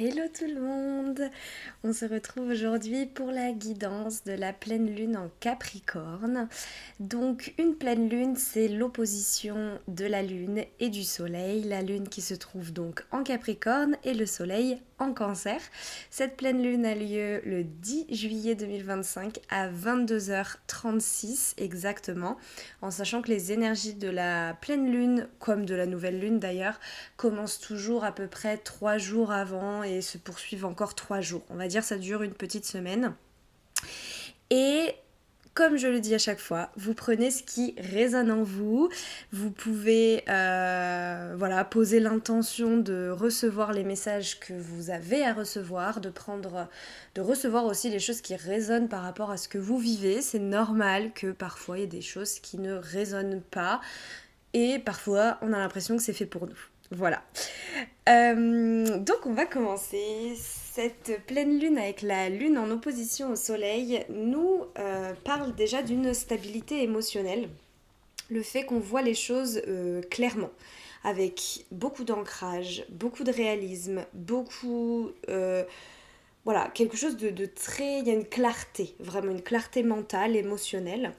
Hello tout le monde! On se retrouve aujourd'hui pour la guidance de la pleine lune en Capricorne. Donc une pleine lune, c'est l'opposition de la lune et du soleil. La lune qui se trouve donc en Capricorne et le soleil en Cancer. Cette pleine lune a lieu le 10 juillet 2025 à 22h36 exactement, en sachant que les énergies de la pleine lune, comme de la nouvelle lune d'ailleurs, commencent toujours à peu près 3 jours avant et se poursuivent encore 3 jours. On va dire que ça dure une petite semaine. Et comme je le dis à chaque fois, vous prenez ce qui résonne en vous. Vous pouvez poser l'intention de recevoir les messages que vous avez à recevoir, de recevoir aussi les choses qui résonnent par rapport à ce que vous vivez. C'est normal que parfois il y ait des choses qui ne résonnent pas et parfois on a l'impression que c'est fait pour nous. Voilà. Donc on va commencer. Cette pleine lune avec la lune en opposition au soleil nous parle déjà d'une stabilité émotionnelle. Le fait qu'on voit les choses clairement, avec beaucoup d'ancrage, beaucoup de réalisme, voilà, quelque chose de très... Il y a une clarté, vraiment une clarté mentale, émotionnelle.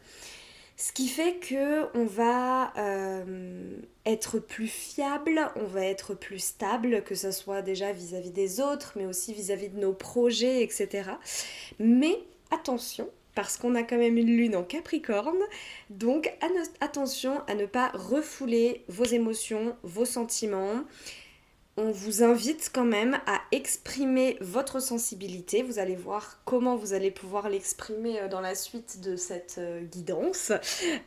Ce qui fait que on va être plus fiable, on va être plus stable, que ce soit déjà vis-à-vis des autres, mais aussi vis-à-vis de nos projets, etc. Mais attention, parce qu'on a quand même une lune en Capricorne, donc attention à ne pas refouler vos émotions, vos sentiments. On vous invite quand même à exprimer votre sensibilité. Vous allez voir comment vous allez pouvoir l'exprimer dans la suite de cette guidance.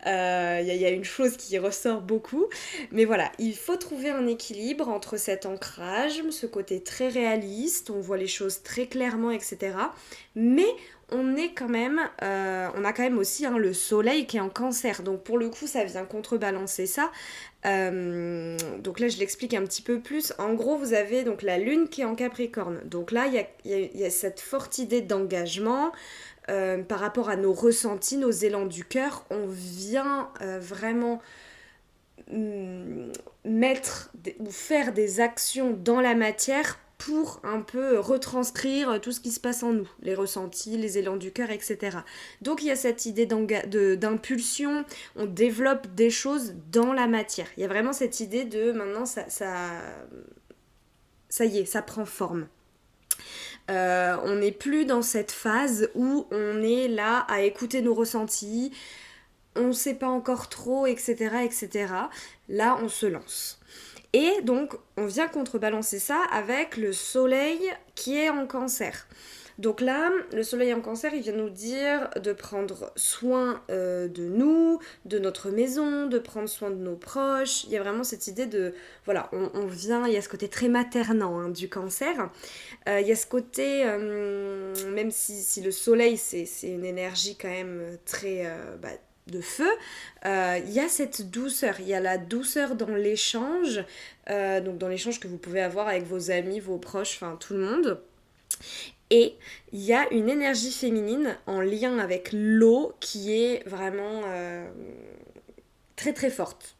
Y a une chose qui ressort beaucoup. Mais voilà, il faut trouver un équilibre entre cet ancrage, ce côté très réaliste, on voit les choses très clairement, etc. Mais on a quand même aussi le soleil qui est en Cancer. Donc pour le coup, ça vient contrebalancer ça. Donc là je l'explique un petit peu plus. En gros vous avez donc la lune qui est en Capricorne. Donc là il y a cette forte idée d'engagement par rapport à nos ressentis, nos élans du cœur. On vient vraiment ou faire des actions dans la matière pour un peu retranscrire tout ce qui se passe en nous, les ressentis, les élans du cœur, etc. Donc il y a cette idée d'impulsion, on développe des choses dans la matière. Il y a vraiment cette idée de maintenant ça y est, ça prend forme. On n'est plus dans cette phase où on est là à écouter nos ressentis, on ne sait pas encore trop, etc., etc. Là, on se lance. Et donc, on vient contrebalancer ça avec le soleil qui est en Cancer. Donc là, le soleil en Cancer, il vient nous dire de prendre soin de nous, de notre maison, de prendre soin de nos proches. Il y a vraiment cette idée de... Voilà, on vient... Il y a ce côté très maternant du Cancer. Il y a ce côté... même si le soleil, c'est une énergie quand même très... de feu, il y a cette douceur, il y a la douceur dans l'échange, donc dans l'échange que vous pouvez avoir avec vos amis, vos proches, enfin tout le monde. Et il y a une énergie féminine en lien avec l'eau qui est vraiment très très forte.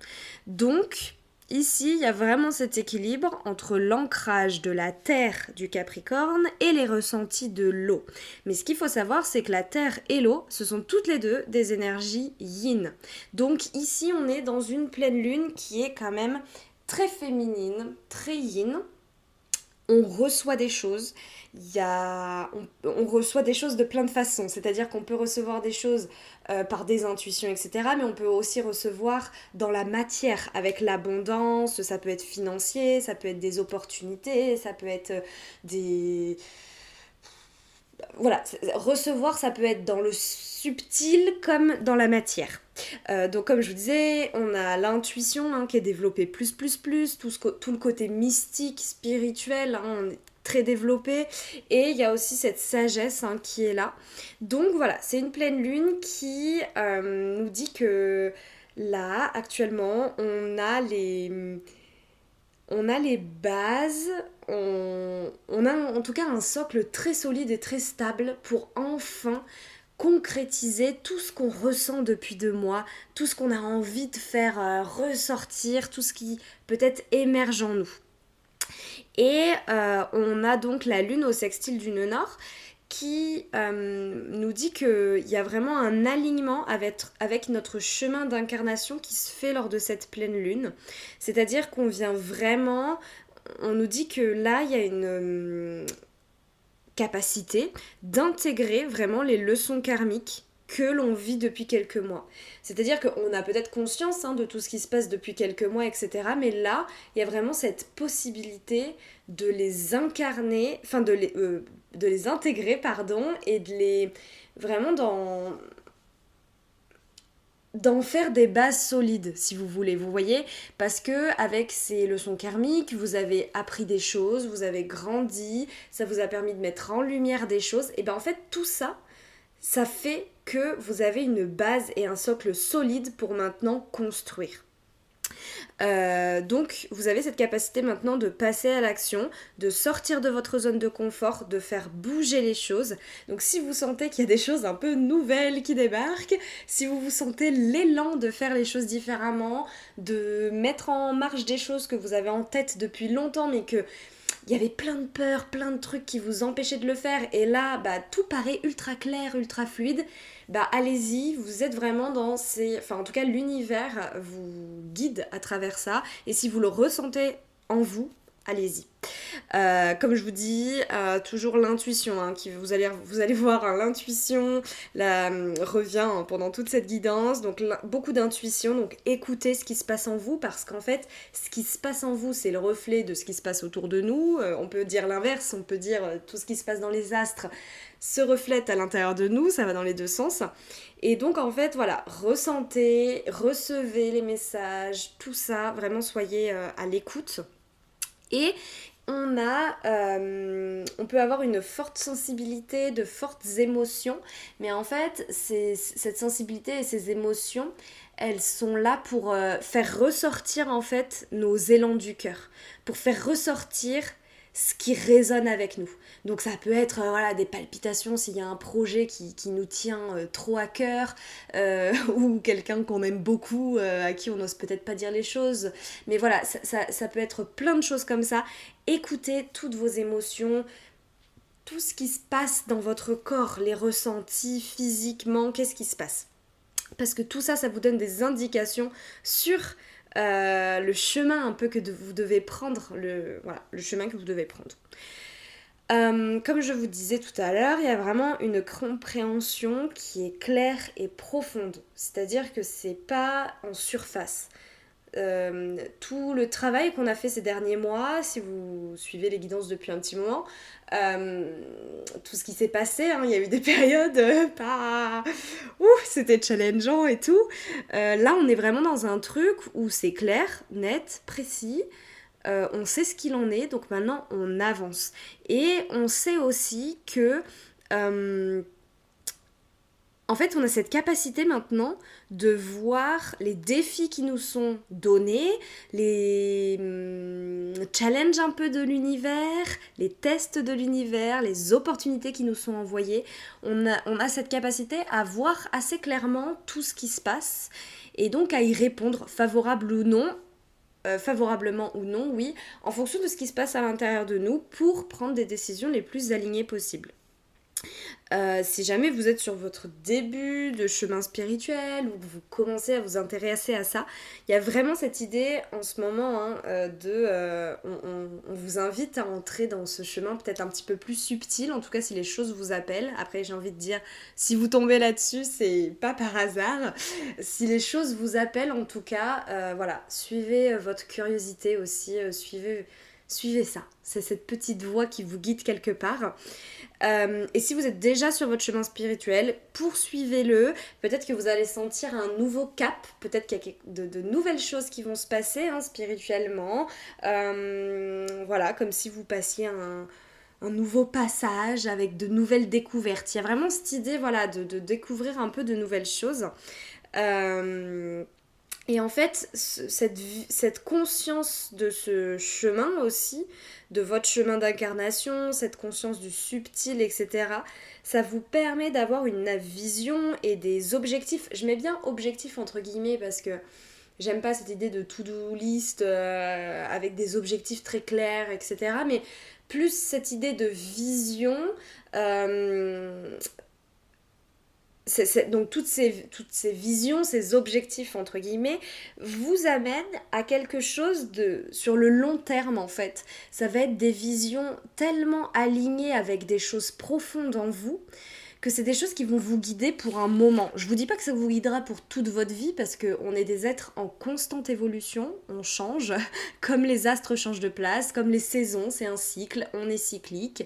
Donc ici, il y a vraiment cet équilibre entre l'ancrage de la terre du Capricorne et les ressentis de l'eau. Mais ce qu'il faut savoir, c'est que la terre et l'eau, ce sont toutes les deux des énergies yin. Donc ici, on est dans une pleine lune qui est quand même très féminine, très yin. On reçoit des choses, on reçoit des choses de plein de façons, c'est-à-dire qu'on peut recevoir des choses par des intuitions, etc., mais on peut aussi recevoir dans la matière, avec l'abondance, ça peut être financier, ça peut être des opportunités, ça peut être des... Voilà, recevoir, ça peut être dans le subtil comme dans la matière. Donc comme je vous disais, on a l'intuition qui est développée plus, tout le côté mystique, spirituel, on est très développé, et il y a aussi cette sagesse qui est là. Donc voilà, c'est une pleine lune qui nous dit que là, actuellement, on a les bases, on a en tout cas un socle très solide et très stable pour enfin concrétiser tout ce qu'on ressent depuis 2 mois, tout ce qu'on a envie de faire ressortir, tout ce qui peut-être émerge en nous. Et on a donc la lune au sextile du nœud nord qui nous dit qu'il y a vraiment un alignement avec notre chemin d'incarnation qui se fait lors de cette pleine lune. C'est-à-dire qu'on vient vraiment... On nous dit que là, il y a une capacité d'intégrer vraiment les leçons karmiques que l'on vit depuis quelques mois. C'est-à-dire qu'on a peut-être conscience de tout ce qui se passe depuis quelques mois, etc. Mais là, il y a vraiment cette possibilité de les incarner, enfin de les intégrer, pardon, et de les vraiment d'en faire des bases solides, si vous voulez, vous voyez, parce que avec ces leçons karmiques, vous avez appris des choses, vous avez grandi, ça vous a permis de mettre en lumière des choses, et ben en fait tout ça, ça fait que vous avez une base et un socle solide pour maintenant construire. Donc vous avez cette capacité maintenant de passer à l'action, de sortir de votre zone de confort, de faire bouger les choses. Donc si vous sentez qu'il y a des choses un peu nouvelles qui débarquent, si vous sentez l'élan de faire les choses différemment, de mettre en marche des choses que vous avez en tête depuis longtemps mais que il y avait plein de peurs, plein de trucs qui vous empêchaient de le faire et là tout paraît ultra clair, ultra fluide, allez-y, vous êtes vraiment dans ces... Enfin en tout cas l'univers vous guide à travers ça et si vous le ressentez en vous, allez-y. Comme je vous dis, toujours l'intuition, qui vous allez voir, l'intuition revient pendant toute cette guidance, donc beaucoup d'intuition, donc écoutez ce qui se passe en vous, parce qu'en fait, ce qui se passe en vous, c'est le reflet de ce qui se passe autour de nous, on peut dire l'inverse, on peut dire tout ce qui se passe dans les astres se reflète à l'intérieur de nous, ça va dans les deux sens, et donc en fait, voilà, ressentez, recevez les messages, tout ça, vraiment soyez à l'écoute, et on peut avoir une forte sensibilité, de fortes émotions, mais en fait, cette sensibilité et ces émotions, elles sont là pour faire ressortir en fait nos élans du cœur, pour faire ressortir ce qui résonne avec nous. Donc ça peut être des palpitations s'il y a un projet qui nous tient trop à cœur, ou quelqu'un qu'on aime beaucoup, à qui on n'ose peut-être pas dire les choses. Mais voilà, ça peut être plein de choses comme ça. Écoutez toutes vos émotions, tout ce qui se passe dans votre corps, les ressentis physiquement, qu'est-ce qui se passe ? Parce que tout ça, ça vous donne des indications sur le chemin un peu que vous devez prendre, le chemin que vous devez prendre. Comme je vous disais tout à l'heure, il y a vraiment une compréhension qui est claire et profonde. C'est-à-dire que c'est pas en surface. Tout le travail qu'on a fait ces derniers mois, si vous suivez les guidances depuis un petit moment, tout ce qui s'est passé, il y a eu des périodes c'était challengeant et tout. Là, on est vraiment dans un truc où c'est clair, net, précis. On sait ce qu'il en est, donc maintenant on avance. Et on sait aussi que en fait, on a cette capacité maintenant de voir les défis qui nous sont donnés, les challenges un peu de l'univers, les tests de l'univers, les opportunités qui nous sont envoyées. On a cette capacité à voir assez clairement tout ce qui se passe et donc à y répondre, favorablement ou non, oui, en fonction de ce qui se passe à l'intérieur de nous pour prendre des décisions les plus alignées possibles. Si jamais vous êtes sur votre début de chemin spirituel ou que vous commencez à vous intéresser à ça, il y a vraiment cette idée en ce moment on vous invite à entrer dans ce chemin peut-être un petit peu plus subtil, en tout cas si les choses vous appellent. Après j'ai envie de dire, si vous tombez là-dessus, c'est pas par hasard. Si les choses vous appellent en tout cas, suivez votre curiosité aussi, suivez ça. C'est cette petite voix qui vous guide quelque part. Et si vous êtes déjà sur votre chemin spirituel, poursuivez-le. Peut-être que vous allez sentir un nouveau cap. Peut-être qu'il y a de nouvelles choses qui vont se passer spirituellement. Comme si vous passiez un nouveau passage avec de nouvelles découvertes. Il y a vraiment cette idée de découvrir un peu de nouvelles choses. Et en fait, cette conscience de ce chemin aussi, de votre chemin d'incarnation, cette conscience du subtil, etc., ça vous permet d'avoir une vision et des objectifs. Je mets bien objectifs entre guillemets parce que j'aime pas cette idée de to-do list avec des objectifs très clairs, etc. Mais plus cette idée de vision. euh, donc toutes ces visions, ces objectifs entre guillemets, vous amènent à quelque chose de sur le long terme en fait. Ça va être des visions tellement alignées avec des choses profondes en vous que c'est des choses qui vont vous guider pour un moment. Je vous dis pas que ça vous guidera pour toute votre vie parce qu'on est des êtres en constante évolution, on change, comme les astres changent de place, comme les saisons, c'est un cycle, on est cyclique.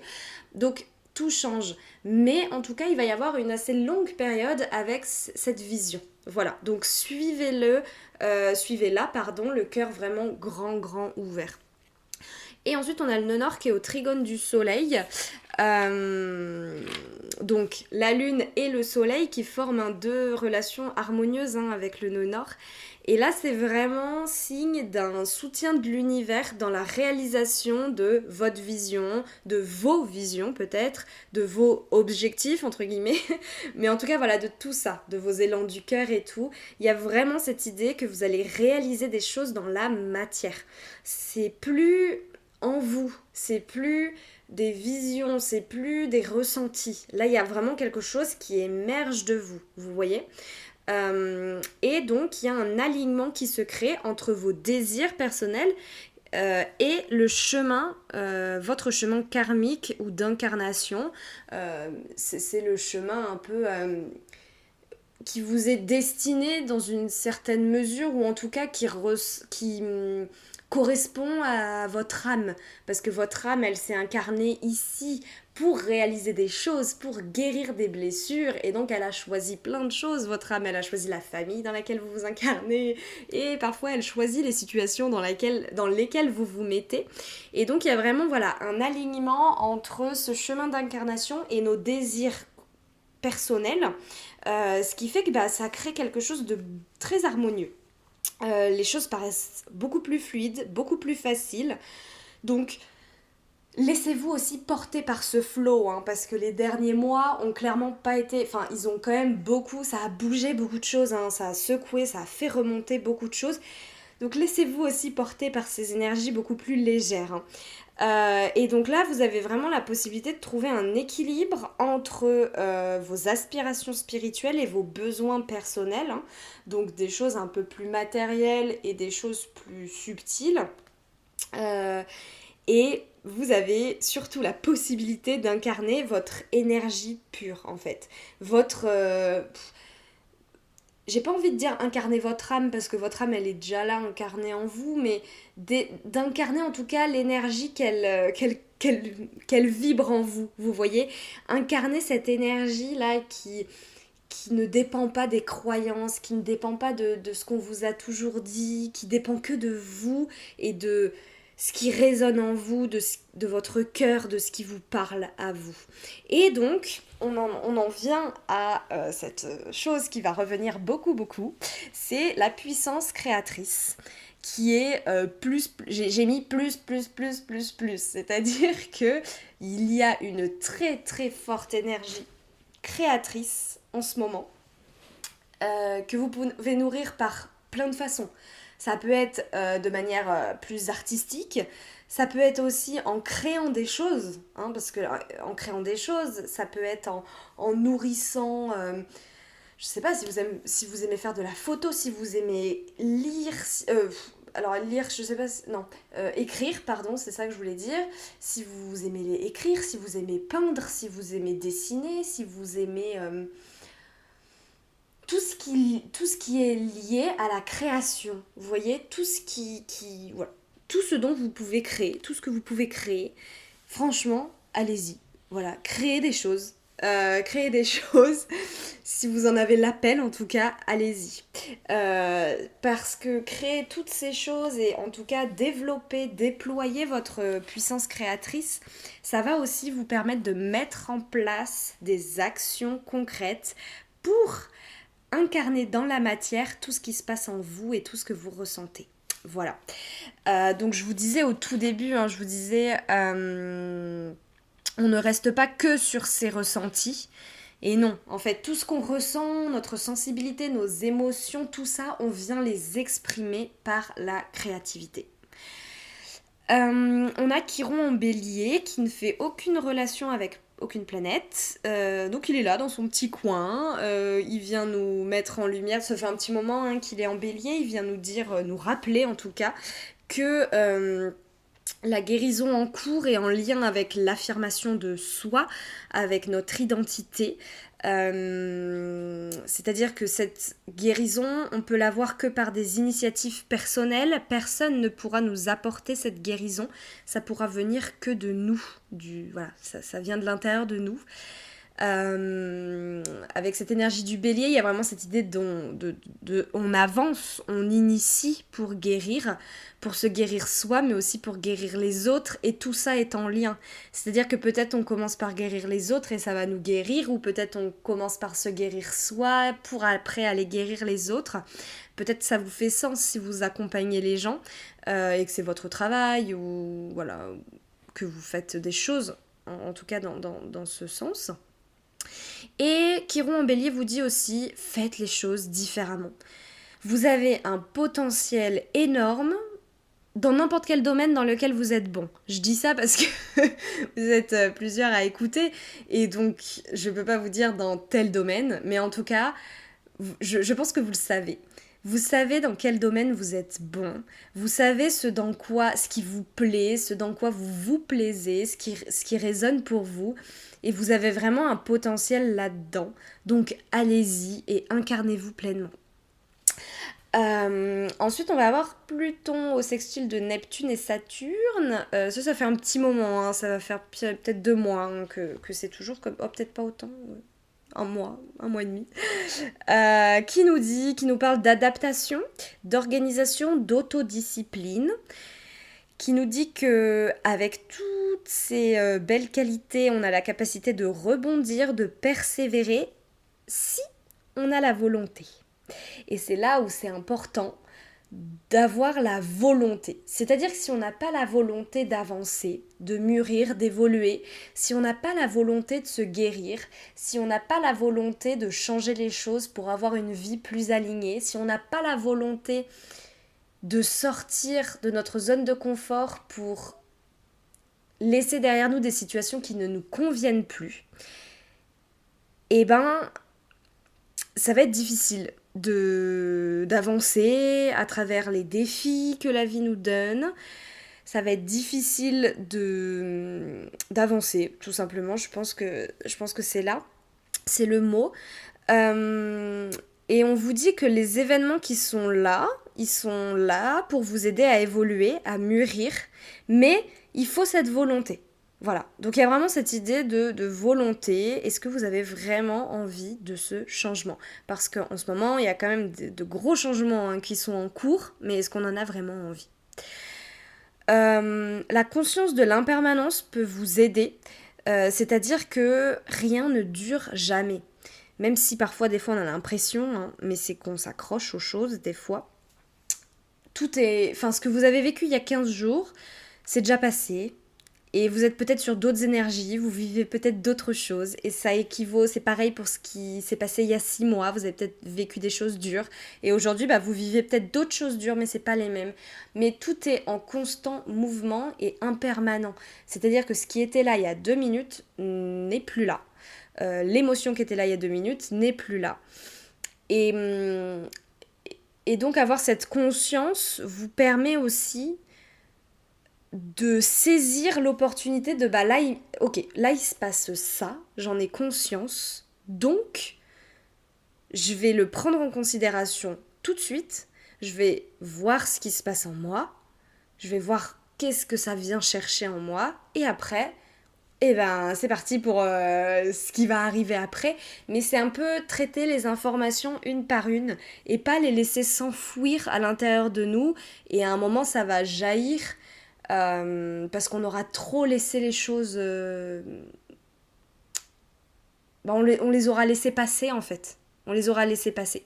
Donc tout change. Mais en tout cas, il va y avoir une assez longue période avec cette vision. Voilà, donc suivez-la, pardon, le cœur vraiment grand, grand ouvert. Et ensuite, on a le nœud nord qui est au trigone du soleil. Donc, la lune et le soleil qui forment deux relations harmonieuses avec le nœud nord. Et là, c'est vraiment signe d'un soutien de l'univers dans la réalisation de votre vision, de vos visions peut-être, de vos objectifs, entre guillemets. Mais en tout cas, voilà, de tout ça, de vos élans du cœur et tout. Il y a vraiment cette idée que vous allez réaliser des choses dans la matière. C'est plus en vous, c'est plus des visions, c'est plus des ressentis. Là, il y a vraiment quelque chose qui émerge de vous, vous voyez. Et donc, il y a un alignement qui se crée entre vos désirs personnels et le chemin, votre chemin karmique ou d'incarnation. C'est le chemin un peu qui vous est destiné dans une certaine mesure, ou en tout cas qui correspond à votre âme. Parce que votre âme, elle s'est incarnée ici pour réaliser des choses, pour guérir des blessures, et donc elle a choisi plein de choses. Votre âme, elle a choisi la famille dans laquelle vous vous incarnez, et parfois elle choisit les situations dans lesquelles vous vous mettez. Et donc il y a vraiment voilà, un alignement entre ce chemin d'incarnation et nos désirs personnels, ce qui fait que ça crée quelque chose de très harmonieux. Les choses paraissent beaucoup plus fluides, beaucoup plus faciles. Donc, laissez-vous aussi porter par ce flow, parce que les derniers mois ont clairement pas été... Enfin, ils ont quand même beaucoup... Ça a bougé beaucoup de choses, ça a secoué, ça a fait remonter beaucoup de choses. Donc, laissez-vous aussi porter par ces énergies beaucoup plus légères. Et donc là, vous avez vraiment la possibilité de trouver un équilibre entre vos aspirations spirituelles et vos besoins personnels. Donc des choses un peu plus matérielles et des choses plus subtiles. Et vous avez surtout la possibilité d'incarner votre énergie pure, en fait. Votre... j'ai pas envie de dire incarner votre âme parce que votre âme elle est déjà là incarnée en vous, mais d'incarner en tout cas l'énergie qu'elle vibre en vous, vous voyez, incarner cette énergie là qui ne dépend pas des croyances, qui ne dépend pas de ce qu'on vous a toujours dit, qui dépend que de vous et de ce qui résonne en vous, de votre cœur, de ce qui vous parle à vous. Et donc, on en vient à cette chose qui va revenir beaucoup, beaucoup, c'est la puissance créatrice qui est j'ai mis plus, c'est-à-dire que il y a une très, très forte énergie créatrice en ce moment que vous pouvez nourrir par plein de façons. Ça peut être de manière plus artistique, ça peut être aussi en créant des choses, parce que en créant des choses, ça peut être en nourrissant, je sais pas, si vous aimez faire de la photo, si vous aimez lire, alors lire, je sais pas, non, écrire, pardon, c'est ça que je voulais dire, si vous aimez écrire, si vous aimez peindre, si vous aimez dessiner, si vous aimez... tout ce qui est lié à la création, vous voyez, tout ce voilà, tout ce dont vous pouvez créer, tout ce que vous pouvez créer, franchement, allez-y, voilà, créez des choses, si vous en avez l'appel en tout cas, allez-y, parce que créer toutes ces choses et en tout cas développer, déployer votre puissance créatrice, ça va aussi vous permettre de mettre en place des actions concrètes pour incarner dans la matière tout ce qui se passe en vous et tout ce que vous ressentez. Voilà. Donc je vous disais au tout début, on ne reste pas que sur ses ressentis. Et non, en fait, tout ce qu'on ressent, notre sensibilité, nos émotions, tout ça, on vient les exprimer par la créativité. On a Chiron en bélier qui ne fait aucune relation avec aucune planète. Donc il est là dans son petit coin. Il vient nous mettre en lumière. Ça fait un petit moment qu'il est en bélier. Il vient nous dire, nous rappeler en tout cas, que la guérison en cours est en lien avec l'affirmation de soi, avec notre identité. C'est-à-dire que cette guérison, on peut l'avoir que par des initiatives personnelles. Personne ne pourra nous apporter cette guérison. Ça pourra venir que de nous. Voilà, ça vient de l'intérieur de nous. Avec cette énergie du bélier, il y a vraiment cette idée on avance, on initie pour guérir, pour se guérir soi, mais aussi pour guérir les autres, et tout ça est en lien. C'est-à-dire que peut-être on commence par guérir les autres et ça va nous guérir, ou peut-être on commence par se guérir soi pour après aller guérir les autres. Peut-être ça vous fait sens si vous accompagnez les gens et que c'est votre travail, ou voilà, que vous faites des choses, en tout cas dans ce sens. Et Chiron en bélier vous dit aussi, faites les choses différemment. Vous avez un potentiel énorme dans n'importe quel domaine dans lequel vous êtes bon. Je dis ça parce que vous êtes plusieurs à écouter, et donc je ne peux pas vous dire dans tel domaine, mais en tout cas, je pense que vous le savez. Vous savez dans quel domaine vous êtes bon, vous savez ce qui vous plaît, ce dans quoi vous vous plaisez, ce qui résonne pour vous, et vous avez vraiment un potentiel là-dedans. Donc allez-y et incarnez-vous pleinement. Ensuite, on va avoir Pluton au sextile de Neptune et Saturne. Ça fait un petit moment, ça va faire peut-être 2 mois que c'est toujours comme... Oh, peut-être pas autant, un mois et demi. Qui nous parle d'adaptation, d'organisation, d'autodiscipline, qui nous dit que avec toutes ces belles qualités, on a la capacité de rebondir, de persévérer, si on a la volonté. Et c'est là où c'est important d'avoir la volonté. C'est-à-dire que si on n'a pas la volonté d'avancer, de mûrir, d'évoluer, si on n'a pas la volonté de se guérir, si on n'a pas la volonté de changer les choses pour avoir une vie plus alignée, si on n'a pas la volonté de sortir de notre zone de confort pour laisser derrière nous des situations qui ne nous conviennent plus, eh ben, ça va être difficile d'avancer à travers les défis que la vie nous donne. Ça va être difficile d'avancer, tout simplement. Je pense que c'est c'est le mot. Et on vous dit que les événements qui sont là, ils sont là pour vous aider à évoluer, à mûrir, mais il faut cette volonté. Voilà, donc il y a vraiment cette idée de volonté. Est-ce que vous avez vraiment envie de ce changement? Parce qu'en ce moment, il y a quand même de gros changements qui sont en cours, mais est-ce qu'on en a vraiment envie? La conscience de l'impermanence peut vous aider, c'est-à-dire que rien ne dure jamais. Même si parfois, des fois, on a l'impression, mais c'est qu'on s'accroche aux choses, des fois. Ce que vous avez vécu il y a 15 jours, c'est déjà passé. Et vous êtes peut-être sur d'autres énergies, vous vivez peut-être d'autres choses. Et ça équivaut, c'est pareil pour ce qui s'est passé il y a 6 mois. Vous avez peut-être vécu des choses dures. Et aujourd'hui, vous vivez peut-être d'autres choses dures, mais c'est pas les mêmes. Mais tout est en constant mouvement et impermanent. C'est-à-dire que ce qui était là il y a 2 minutes n'est plus là. L'émotion qui était là il y a 2 minutes n'est plus là. Et donc avoir cette conscience vous permet aussi de saisir l'opportunité de là il se passe ça, j'en ai conscience, donc je vais le prendre en considération tout de suite, je vais voir ce qui se passe en moi, je vais voir qu'est-ce que ça vient chercher en moi, et après, c'est parti pour ce qui va arriver après. Mais c'est un peu traiter les informations une par une et pas les laisser s'enfouir à l'intérieur de nous, et à un moment ça va jaillir parce qu'on aura trop laissé les choses on les aura laissé passer en fait, on les aura laissé passer.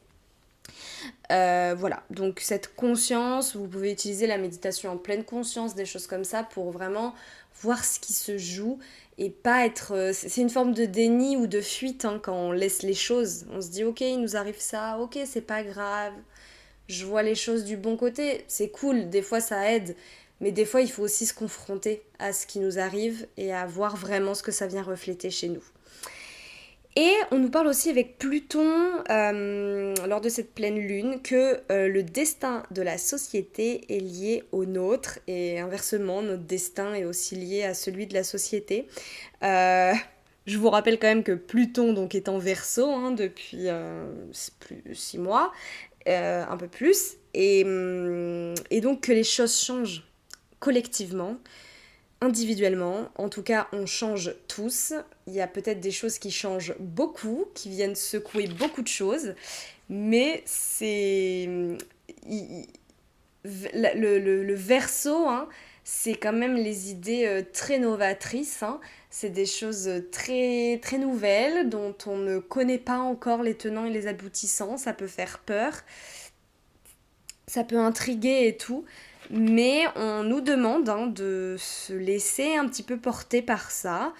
Voilà, donc cette conscience, vous pouvez utiliser la méditation en pleine conscience, des choses comme ça, pour vraiment voir ce qui se joue et pas être... c'est une forme de déni ou de fuite hein, quand on laisse les choses. On se dit, ok, il nous arrive ça, ok, c'est pas grave, je vois les choses du bon côté, c'est cool, des fois ça aide, mais des fois il faut aussi se confronter à ce qui nous arrive et à voir vraiment ce que ça vient refléter chez nous. Et on nous parle aussi avec Pluton, lors de cette pleine lune, que le destin de la société est lié au nôtre, et inversement, notre destin est aussi lié à celui de la société. Euh, je vous rappelle quand même que Pluton donc, est en Verseau hein, depuis 6 mois, un peu plus, et donc que les choses changent collectivement, individuellement. En tout cas, on change tous. Il y a peut-être des choses qui changent beaucoup, qui viennent secouer beaucoup de choses, mais c'est... le verso, hein, c'est quand même les idées très novatrices. Hein. C'est des choses très, très nouvelles dont on ne connaît pas encore les tenants et les aboutissants. Ça peut faire peur, ça peut intriguer et tout, mais on nous demande hein, de se laisser un petit peu porter par ça,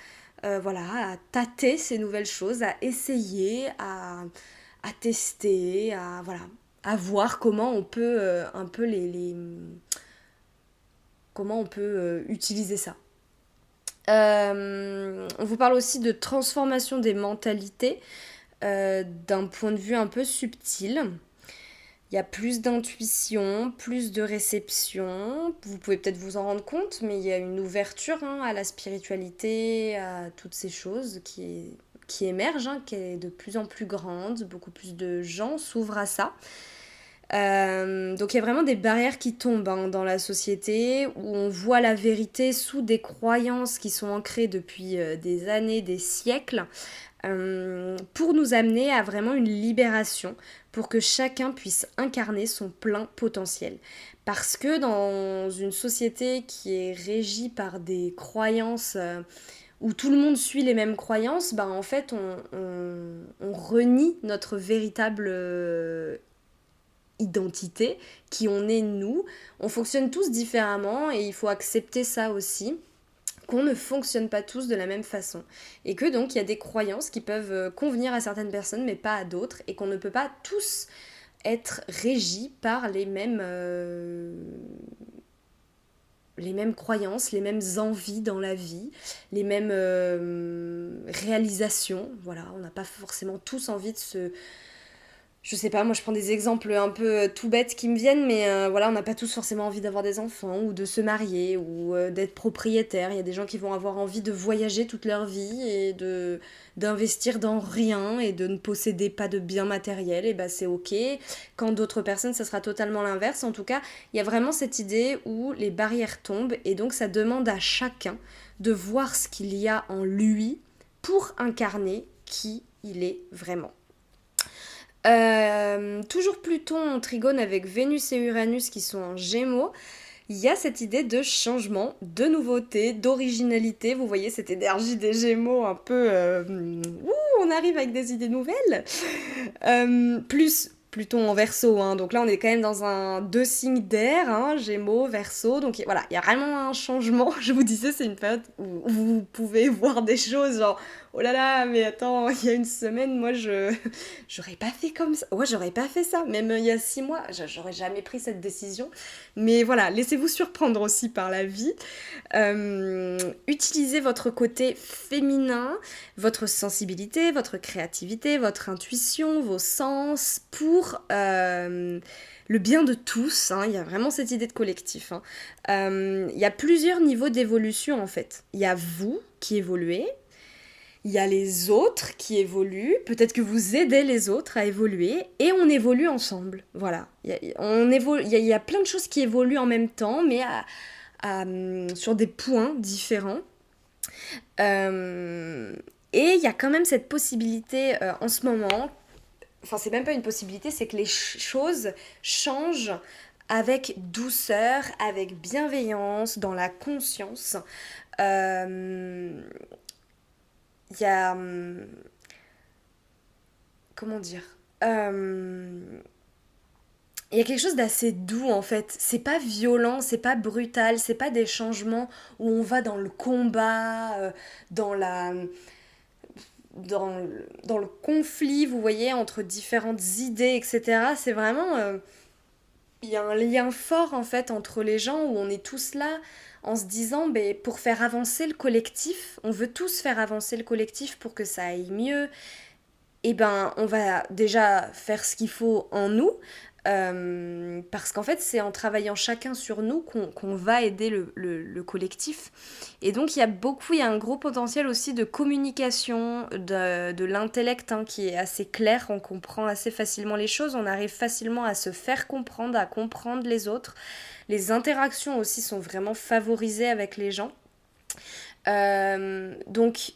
voilà, à tâter ces nouvelles choses, à essayer, à tester, voilà, à voir comment on peut un peu comment on peut utiliser ça. On vous parle aussi de transformation des mentalités d'un point de vue un peu subtil. Il y a plus d'intuition, plus de réception. Vous pouvez peut-être vous en rendre compte, mais il y a une ouverture hein, à la spiritualité, à toutes ces choses qui émergent, hein, qui est de plus en plus grande. Beaucoup plus de gens s'ouvrent à ça. Donc il y a vraiment des barrières qui tombent hein, dans la société où on voit la vérité sous des croyances qui sont ancrées depuis des années, des siècles, pour nous amener à vraiment une libération, pour que chacun puisse incarner son plein potentiel. Parce que dans une société qui est régie par des croyances où tout le monde suit les mêmes croyances, bah en fait on renie notre véritable identité, qui on est nous. On fonctionne tous différemment et il faut accepter ça aussi, qu'on ne fonctionne pas tous de la même façon. Et que donc il y a des croyances qui peuvent convenir à certaines personnes mais pas à d'autres, et qu'on ne peut pas tous être régis par les mêmes croyances, les mêmes envies dans la vie, les mêmes réalisations. Voilà, on n'a pas forcément tous envie de se... Je sais pas, moi je prends des exemples un peu tout bêtes qui me viennent, mais voilà, on n'a pas tous forcément envie d'avoir des enfants, ou de se marier, ou d'être propriétaire. Il y a des gens qui vont avoir envie de voyager toute leur vie, et d'investir dans rien, et de ne posséder pas de biens matériels, et bah c'est ok. Quand d'autres personnes, ça sera totalement l'inverse. En tout cas, il y a vraiment cette idée où les barrières tombent, et donc ça demande à chacun de voir ce qu'il y a en lui pour incarner qui il est vraiment. Toujours Pluton en trigone avec Vénus et Uranus qui sont en Gémeaux. Il y a cette idée de changement, de nouveauté, d'originalité. Vous voyez cette énergie des Gémeaux un peu... on arrive avec des idées nouvelles. Plus Pluton en Verseau, hein. Donc là on est quand même dans deux signes d'air, hein, Gémeaux, Verseau. Donc voilà, il y a vraiment un changement. Je vous disais, c'est une période où vous pouvez voir des choses genre oh là là, mais attends, il y a une semaine, moi j'aurais pas fait comme ça. Ouais, j'aurais pas fait ça. Même il y a 6 mois, j'aurais jamais pris cette décision. Mais voilà, laissez-vous surprendre aussi par la vie. Utilisez votre côté féminin, votre sensibilité, votre créativité, votre intuition, vos sens pour le bien de tous. Hein. Il y a vraiment cette idée de collectif. Hein. Il y a plusieurs niveaux d'évolution en fait. Il y a vous qui évoluez. Il y a les autres qui évoluent, peut-être que vous aidez les autres à évoluer, et on évolue ensemble. Voilà. Il y a plein de choses qui évoluent en même temps, mais sur des points différents. Et il y a quand même cette possibilité en ce moment, enfin c'est même pas une possibilité, c'est que les choses changent avec douceur, avec bienveillance, dans la conscience. Il y a... comment dire il y a quelque chose d'assez doux en fait. C'est pas violent, c'est pas brutal, c'est pas des changements où on va dans le combat, dans la dans le conflit, vous voyez, entre différentes idées, etc. C'est vraiment il y a un lien fort en fait entre les gens où on est tous là en se disant ben, pour faire avancer le collectif, on veut tous faire avancer le collectif pour que ça aille mieux, et ben on va déjà faire ce qu'il faut en nous, parce qu'en fait c'est en travaillant chacun sur nous qu'on va aider le collectif. Et donc il y a un gros potentiel aussi de communication, de l'intellect hein, qui est assez clair, on comprend assez facilement les choses, on arrive facilement à se faire comprendre, à comprendre les autres. Les interactions aussi sont vraiment favorisées avec les gens. Donc,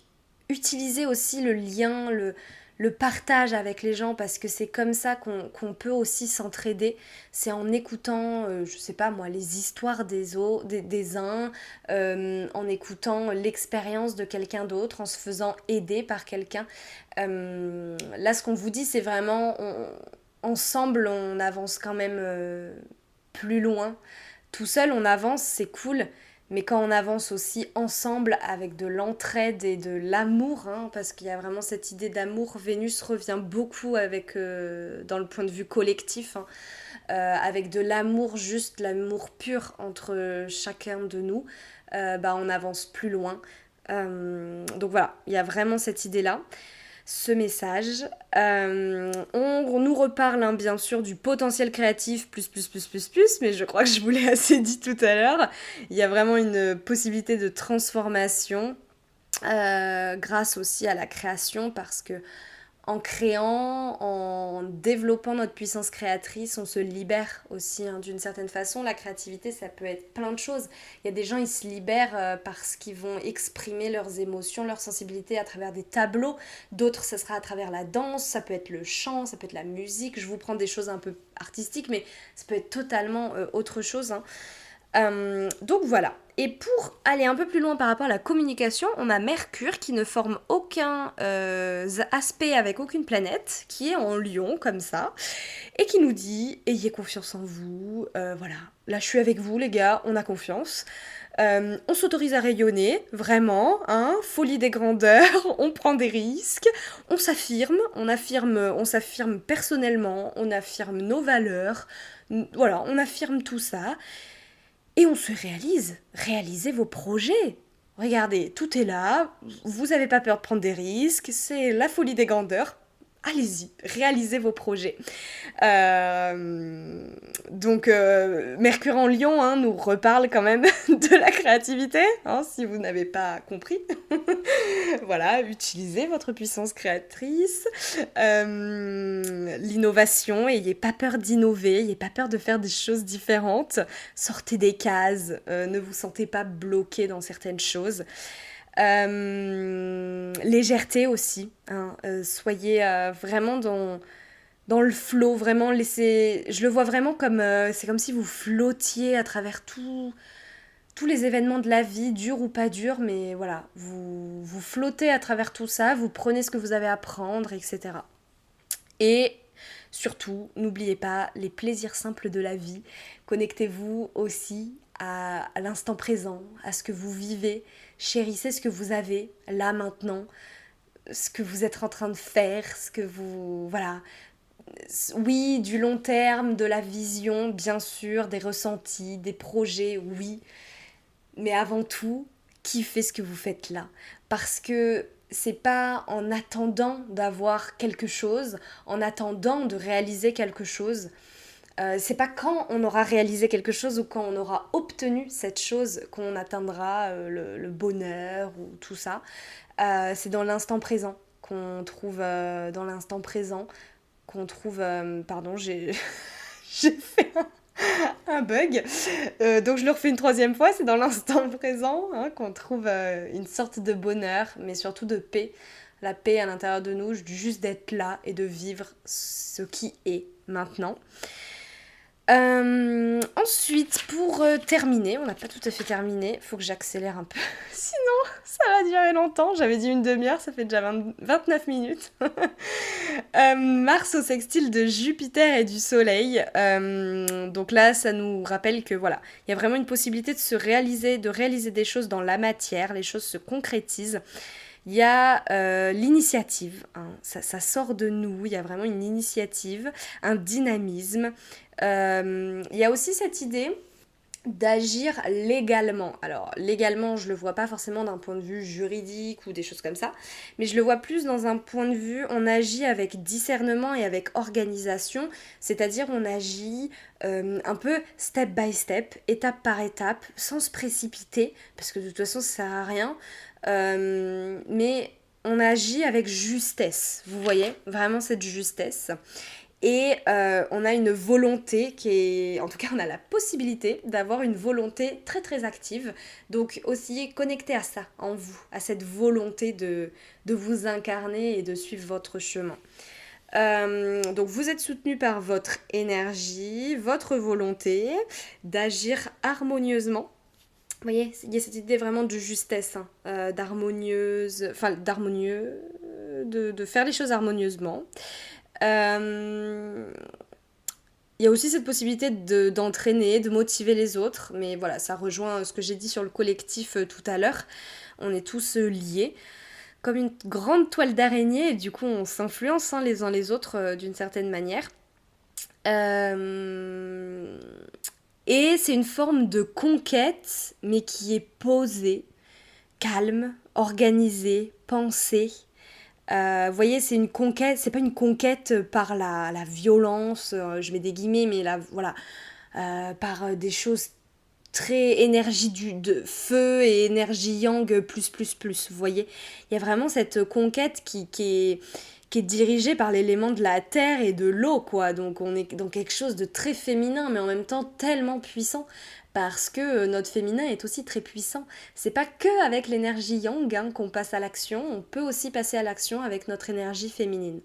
utiliser aussi le lien, le partage avec les gens, parce que c'est comme ça qu'on peut aussi s'entraider. C'est en écoutant, je sais pas moi, les histoires des uns, en écoutant l'expérience de quelqu'un d'autre, en se faisant aider par quelqu'un. Là, ce qu'on vous dit, c'est vraiment, ensemble, on avance quand même plus loin. Tout seul, on avance, c'est cool. Mais quand on avance aussi ensemble avec de l'entraide et de l'amour, hein, parce qu'il y a vraiment cette idée d'amour, Vénus revient beaucoup avec, dans le point de vue collectif, hein, avec de l'amour, juste l'amour pur entre chacun de nous, bah, on avance plus loin. Donc voilà, il y a vraiment cette idée-là, ce message. On nous reparle hein, bien sûr du potentiel créatif plus, mais je crois que je vous l'ai assez dit tout à l'heure. Il y a vraiment une possibilité de transformation grâce aussi à la création, parce que en créant, en développant notre puissance créatrice, on se libère aussi hein, d'une certaine façon. La créativité, ça peut être plein de choses. Il y a des gens, ils se libèrent parce qu'ils vont exprimer leurs émotions, leur sensibilité à travers des tableaux. D'autres, ça sera à travers la danse, ça peut être le chant, ça peut être la musique. Je vous prends des choses un peu artistiques, mais ça peut être totalement autre chose. Hein. Donc voilà. Et pour aller un peu plus loin par rapport à la communication, on a Mercure qui ne forme aucun aspect avec aucune planète, qui est en Lion comme ça, et qui nous dit ayez confiance en vous, voilà, là je suis avec vous les gars, on a confiance. On s'autorise à rayonner, vraiment, hein, folie des grandeurs, on prend des risques, on s'affirme personnellement, on affirme nos valeurs, voilà, on affirme tout ça. Et on se réalisez vos projets. Regardez, tout est là, vous n'avez pas peur de prendre des risques, c'est la folie des grandeurs. Allez-y, réalisez vos projets. Donc, Mercure en Lion hein, nous reparle quand même de la créativité, hein, si vous n'avez pas compris. Voilà, utilisez votre puissance créatrice, l'innovation, ayez pas peur d'innover, ayez pas peur de faire des choses différentes, sortez des cases, ne vous sentez pas bloqué dans certaines choses. Légèreté aussi, hein, soyez vraiment dans le flow, vraiment laissez... Je le vois vraiment comme... c'est comme si vous flottiez à travers tous les événements de la vie, durs ou pas durs, mais voilà, vous flottez à travers tout ça, vous prenez ce que vous avez à prendre, etc. Et surtout, n'oubliez pas les plaisirs simples de la vie. Connectez-vous aussi à l'instant présent, à ce que vous vivez. Chérissez ce que vous avez là maintenant, ce que vous êtes en train de faire, ce que vous... Voilà. Oui, du long terme, de la vision, bien sûr, des ressentis, des projets, oui. Mais avant tout, kiffez ce que vous faites là. Parce que c'est pas en attendant d'avoir quelque chose, en attendant de réaliser quelque chose, c'est pas quand on aura réalisé quelque chose ou quand on aura obtenu cette chose qu'on atteindra le bonheur ou tout ça. C'est dans l'instant présent qu'on trouve dans l'instant présent qu'on trouve pardon j'ai fait un bug. Donc je le refais une troisième fois, c'est dans l'instant présent hein, qu'on trouve une sorte de bonheur, mais surtout de paix. La paix à l'intérieur de nous, juste d'être là et de vivre ce qui est maintenant. Ensuite, pour terminer, on n'a pas tout à fait terminé, faut que j'accélère un peu, sinon ça va durer longtemps. J'avais dit une demi-heure, ça fait déjà 29 minutes. Mars au sextile de Jupiter et du Soleil. Donc là, ça nous rappelle que voilà, il y a vraiment une possibilité de réaliser des choses dans la matière, les choses se concrétisent. Il y a l'initiative, hein, ça sort de nous, il y a vraiment une initiative, un dynamisme. Il y a aussi cette idée d'agir légalement. Alors légalement, je le vois pas forcément d'un point de vue juridique ou des choses comme ça, mais je le vois plus dans un point de vue, on agit avec discernement et avec organisation, c'est-à-dire on agit un peu step by step, étape par étape, sans se précipiter, parce que de toute façon ça sert à rien, mais on agit avec justesse, vous voyez, vraiment cette justesse. Et on a une volonté qui est, en tout cas on a la possibilité d'avoir une volonté très très active. Donc aussi connecté à ça en vous, à cette volonté de vous incarner et de suivre votre chemin. Donc vous êtes soutenu par votre énergie, votre volonté d'agir harmonieusement. Vous voyez, il y a cette idée vraiment de justesse, hein, d'harmonieux, de faire les choses harmonieusement. Il y a aussi cette possibilité d'entraîner, de motiver les autres, mais voilà, ça rejoint ce que j'ai dit sur le collectif tout à l'heure. On est tous liés, comme une grande toile d'araignée, et du coup on s'influence hein, les uns les autres d'une certaine manière. Et c'est une forme de conquête, mais qui est posée, calme, organisée, pensée. Vous voyez, c'est une conquête, c'est pas une conquête par la violence, je mets des guillemets, mais là, voilà, par des choses très énergie de feu et énergie yang plus, vous voyez. Il y a vraiment cette conquête qui est dirigée par l'élément de la terre et de l'eau, quoi. Donc on est dans quelque chose de très féminin, mais en même temps tellement puissant, parce que notre féminin est aussi très puissant. C'est pas que avec l'énergie yang hein, qu'on passe à l'action, on peut aussi passer à l'action avec notre énergie féminine.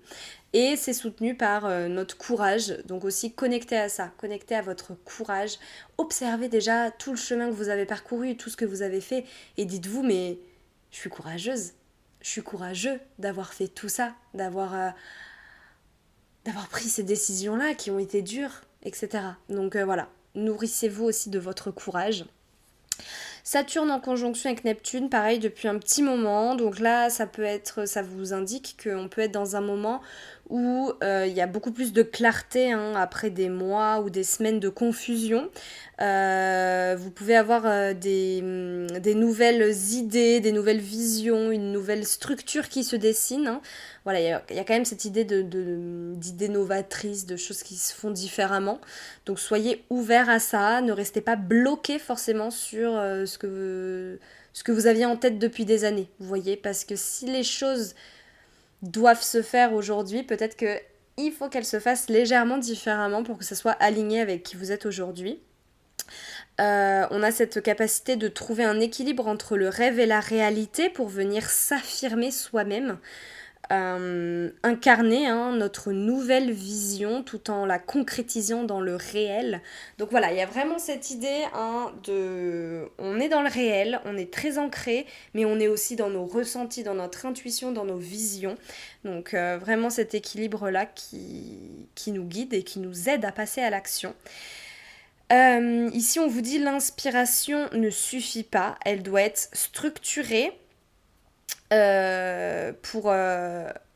Et c'est soutenu par notre courage, donc aussi connecté à ça, connecté à votre courage. Observez déjà tout le chemin que vous avez parcouru, tout ce que vous avez fait, et dites-vous, mais je suis courageuse, je suis courageux d'avoir fait tout ça, d'avoir pris ces décisions-là qui ont été dures, etc. Donc voilà, nourrissez-vous aussi de votre courage. Saturne en conjonction avec Neptune, pareil depuis un petit moment. Donc là, ça vous indique qu'on peut être dans un moment où il y a beaucoup plus de clarté hein, après des mois ou des semaines de confusion. Vous pouvez avoir des nouvelles idées, des nouvelles visions, une nouvelle structure qui se dessine. Hein. Voilà, il y a quand même cette idée d'idées novatrices, de choses qui se font différemment. Donc soyez ouverts à ça, ne restez pas bloqués forcément sur ce que vous aviez en tête depuis des années, vous voyez, parce que si les choses doivent se faire aujourd'hui, peut-être qu'il faut qu'elles se fassent légèrement différemment pour que ça soit aligné avec qui vous êtes aujourd'hui. On a cette capacité de trouver un équilibre entre le rêve et la réalité pour venir s'affirmer soi-même. Incarner hein, notre nouvelle vision tout en la concrétisant dans le réel. Donc voilà, il y a vraiment cette idée hein, on est dans le réel, on est très ancré, mais on est aussi dans nos ressentis, dans notre intuition, dans nos visions. Donc vraiment cet équilibre-là qui nous guide et qui nous aide à passer à l'action. Ici, on vous dit l'inspiration ne suffit pas, elle doit être structurée pour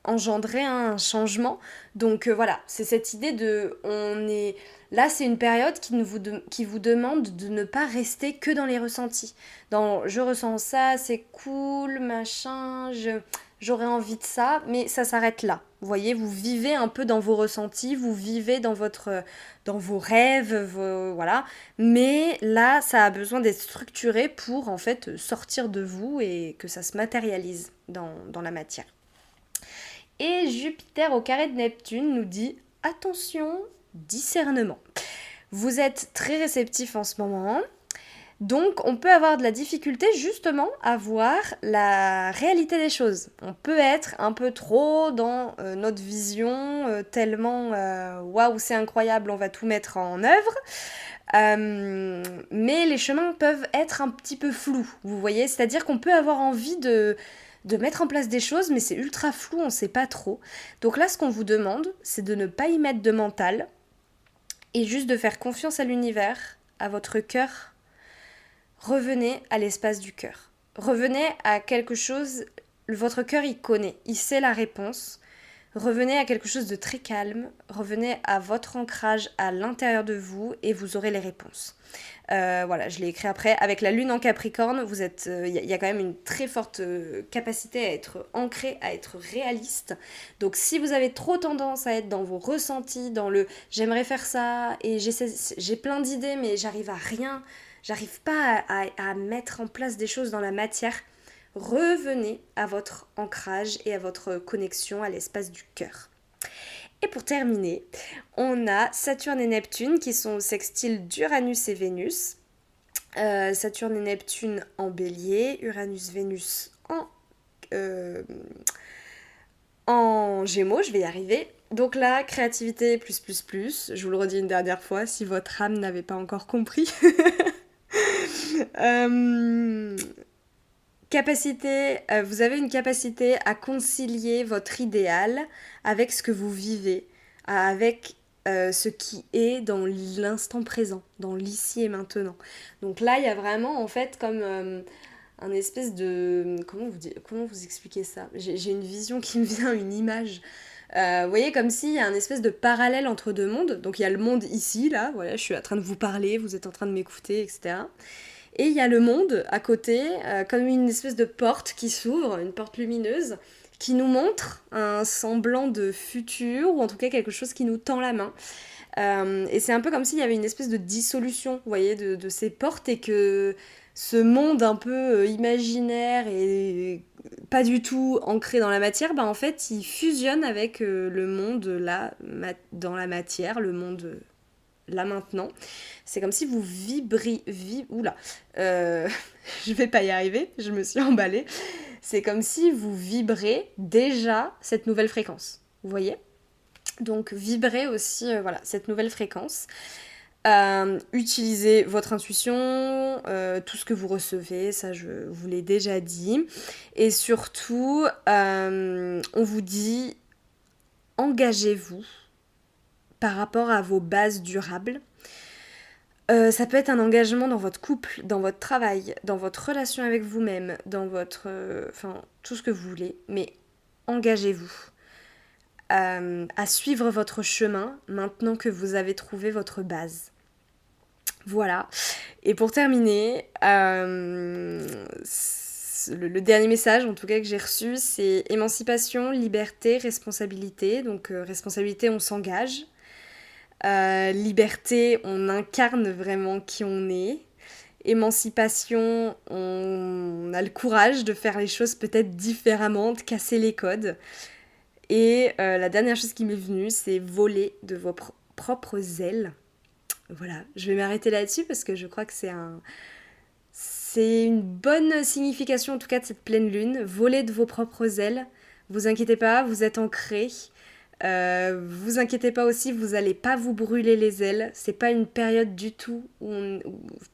engendrer un changement. Donc voilà, c'est cette idée là, c'est une période qui vous demande de ne pas rester que dans les ressentis. Je ressens ça, c'est cool, machin, j'aurais envie de ça, mais ça s'arrête là. Vous voyez, vous vivez un peu dans vos ressentis, vous vivez dans vos rêves, voilà. Mais là, ça a besoin d'être structuré pour en fait sortir de vous et que ça se matérialise dans la matière. Et Jupiter au carré de Neptune nous dit attention, discernement. Vous êtes très réceptif en ce moment. Donc on peut avoir de la difficulté justement à voir la réalité des choses. On peut être un peu trop dans notre vision, tellement waouh c'est incroyable, on va tout mettre en œuvre. Mais les chemins peuvent être un petit peu flous, vous voyez, c'est-à-dire qu'on peut avoir envie de mettre en place des choses, mais c'est ultra flou, on ne sait pas trop. Donc là, ce qu'on vous demande, c'est de ne pas y mettre de mental et juste de faire confiance à l'univers, à votre cœur. Revenez à l'espace du cœur. Revenez à quelque chose, votre cœur il connaît, il sait la réponse. Revenez à quelque chose de très calme, revenez à votre ancrage à l'intérieur de vous et vous aurez les réponses. Voilà, je l'ai écrit après. Avec la lune en Capricorne, vous êtes, y a quand même une très forte capacité à être ancré, à être réaliste. Donc si vous avez trop tendance à être dans vos ressentis, dans le j'aimerais faire ça et j'ai plein d'idées mais j'arrive à rien, j'arrive pas à mettre en place des choses dans la matière, revenez à votre ancrage et à votre connexion à l'espace du cœur. Et pour terminer, on a Saturne et Neptune qui sont au sextile d'Uranus et Vénus. Saturne et Neptune en bélier, Uranus-Vénus en gémeaux, je vais y arriver. Donc là, créativité plus, je vous le redis une dernière fois si votre âme n'avait pas encore compris. Vous avez une capacité à concilier votre idéal avec ce que vous vivez, avec ce qui est dans l'instant présent, dans l'ici et maintenant. Donc là, il y a vraiment en fait comme un espèce de... Comment vous expliquer ça ? J'ai une vision qui me vient, une image. Vous voyez, comme s'il y a un espèce de parallèle entre deux mondes. Donc il y a le monde ici, là, voilà, je suis en train de vous parler, vous êtes en train de m'écouter, etc. Et il y a le monde à côté, comme une espèce de porte qui s'ouvre, une porte lumineuse, qui nous montre un semblant de futur, ou en tout cas quelque chose qui nous tend la main. Et c'est un peu comme s'il y avait une espèce de dissolution, vous voyez, de ces portes, et que ce monde un peu imaginaire et pas du tout ancré dans la matière, bah en fait, il fusionne avec le monde là, dans la matière, le monde là maintenant. C'est comme si vous oula, je vais pas y arriver, je me suis emballée. C'est comme si vous vibrez déjà cette nouvelle fréquence, vous voyez ? Donc vibrez aussi voilà, cette nouvelle fréquence. Utilisez votre intuition, tout ce que vous recevez, ça je vous l'ai déjà dit. Et surtout, on vous dit, engagez-vous par rapport à vos bases durables. Ça peut être un engagement dans votre couple, dans votre travail, dans votre relation avec vous-même, dans votre... Enfin, tout ce que vous voulez. Mais engagez-vous à suivre votre chemin maintenant que vous avez trouvé votre base. Voilà. Et pour terminer, le dernier message, en tout cas, que j'ai reçu, c'est émancipation, liberté, responsabilité. Donc, responsabilité, on s'engage. Liberté, on incarne vraiment qui on est. Émancipation, on a le courage de faire les choses peut-être différemment, de casser les codes. Et la dernière chose qui m'est venue, c'est voler de vos propres ailes. Voilà, je vais m'arrêter là-dessus parce que je crois que c'est une bonne signification en tout cas de cette pleine lune. Voler de vos propres ailes. Vous inquiétez pas, vous êtes ancrés. Vous inquiétez pas aussi, vous allez pas vous brûler les ailes. C'est pas une période du tout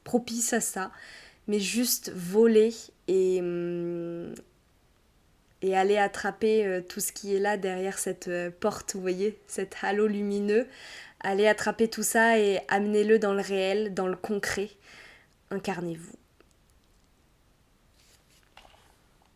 propice à ça, mais juste voler et aller attraper tout ce qui est là derrière cette porte, vous voyez, cet halo lumineux. Allez attraper tout ça et amenez-le dans le réel, dans le concret. Incarnez-vous.